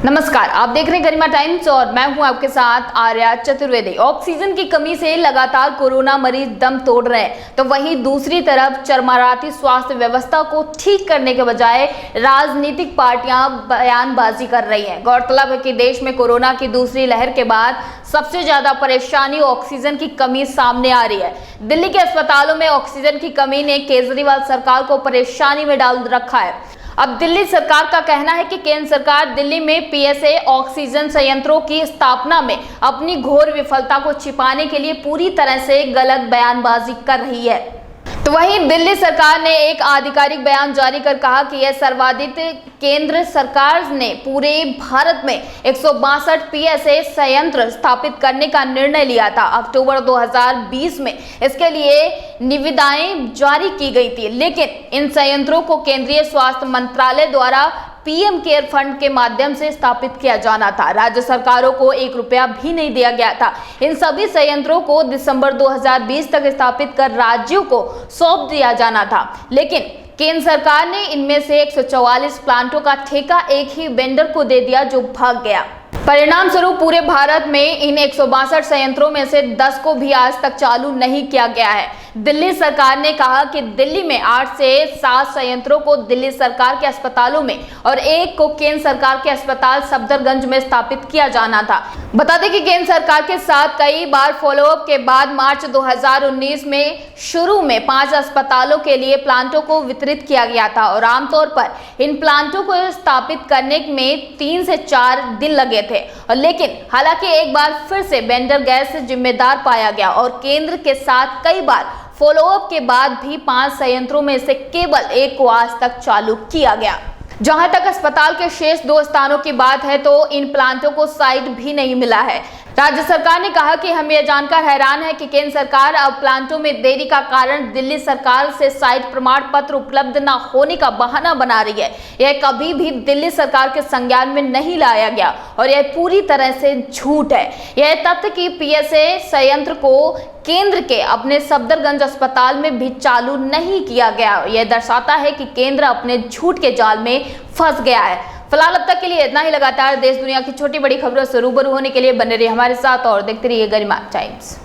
नमस्कार, आप देख रहे हैं गरिमा टाइम्स और मैं हूं आपके साथ आर्या चतुर्वेदी। ऑक्सीजन की कमी से लगातार कोरोना मरीज दम तोड़ रहे हैं, तो वहीं दूसरी तरफ चरमराती स्वास्थ्य व्यवस्था को ठीक करने के बजाय राजनीतिक पार्टियां बयानबाजी कर रही हैं। गौरतलब है कि देश में कोरोना की दूसरी लहर के बाद सबसे ज्यादा परेशानी ऑक्सीजन की कमी सामने आ रही है। दिल्ली के अस्पतालों में ऑक्सीजन की कमी ने केजरीवाल सरकार को परेशानी में डाल रखा है। अब दिल्ली सरकार का कहना है कि केंद्र सरकार दिल्ली में पीएसए ऑक्सीजन संयंत्रों की स्थापना में अपनी घोर विफलता को छिपाने के लिए पूरी तरह से गलत बयानबाजी कर रही है। तो वहीं दिल्ली सरकार ने एक आधिकारिक बयान जारी कर कहा कि यह सर्वाधिक केंद्र सरकार ने पूरे भारत में 162 पीएसए संयंत्र स्थापित करने का निर्णय लिया था। अक्टूबर 2020 में इसके लिए निविदाएं जारी की गई थी, लेकिन इन संयंत्रों को केंद्रीय स्वास्थ्य मंत्रालय द्वारा पीएम केयर फंड के माध्यम से स्थापित किया जाना था। राज्य सरकारों को 1 रुपया भी नहीं दिया गया था। इन सभी संयंत्रों को दिसंबर 2020 तक स्थापित कर राज्यों को सौंप दिया जाना था, लेकिन केंद्र सरकार ने इनमें से 144 प्लांटों का ठेका एक ही वेंडर को दे दिया, जो भाग गया। परिणाम स्वरूप पूरे भारत में इन 162 संयंत्रों में से 10 को भी आज तक चालू नहीं किया गया है। दिल्ली सरकार ने कहा कि दिल्ली में 8 से 7 संयंत्रों को दिल्ली सरकार के अस्पतालों में और एक को केंद्र सरकार के अस्पताल सफदरगंज में स्थापित किया जाना था। बता दें कि केंद्र सरकार के साथ कई बार फॉलोअप के बाद मार्च 2019 में शुरू में 5 अस्पतालों के लिए प्लांटों को वितरित किया गया था और आमतौर पर इन प्लांटों को स्थापित करने में 3 से 4 दिन लगे थे। और लेकिन हालांकि एक बार फिर से वेंडर गैस जिम्मेदार पाया गया और केंद्र के साथ कई बार फॉलोअप के बाद भी 5 संयंत्रों में से केवल एक को आज तक चालू किया गया। जहां तक अस्पताल के शेष 2 स्थानों की बात है तो इन प्लांटों को साइट भी नहीं मिला है। राज्य सरकार ने कहा कि हम यह जानकर हैरान है कि केंद्र सरकार अब प्लांटों में देरी का कारण दिल्ली सरकार से साइट प्रमाण पत्र उपलब्ध न होने का बहाना बना रही है। यह कभी भी दिल्ली सरकार के संज्ञान में नहीं लाया गया और यह पूरी तरह से झूठ है। यह तथ्य कि पीएसए संयंत्र को केंद्र के अपने सफदरगंज अस्पताल में भी चालू नहीं किया गया, यह दर्शाता है कि केंद्र अपने झूठ के जाल में फंस गया है। फिलहाल अब तक के लिए इतना ही। लगातार देश दुनिया की छोटी बड़ी खबरों से रूबरू होने के लिए बने रहिए हमारे साथ और देखते रहिए गरिमा टाइम्स।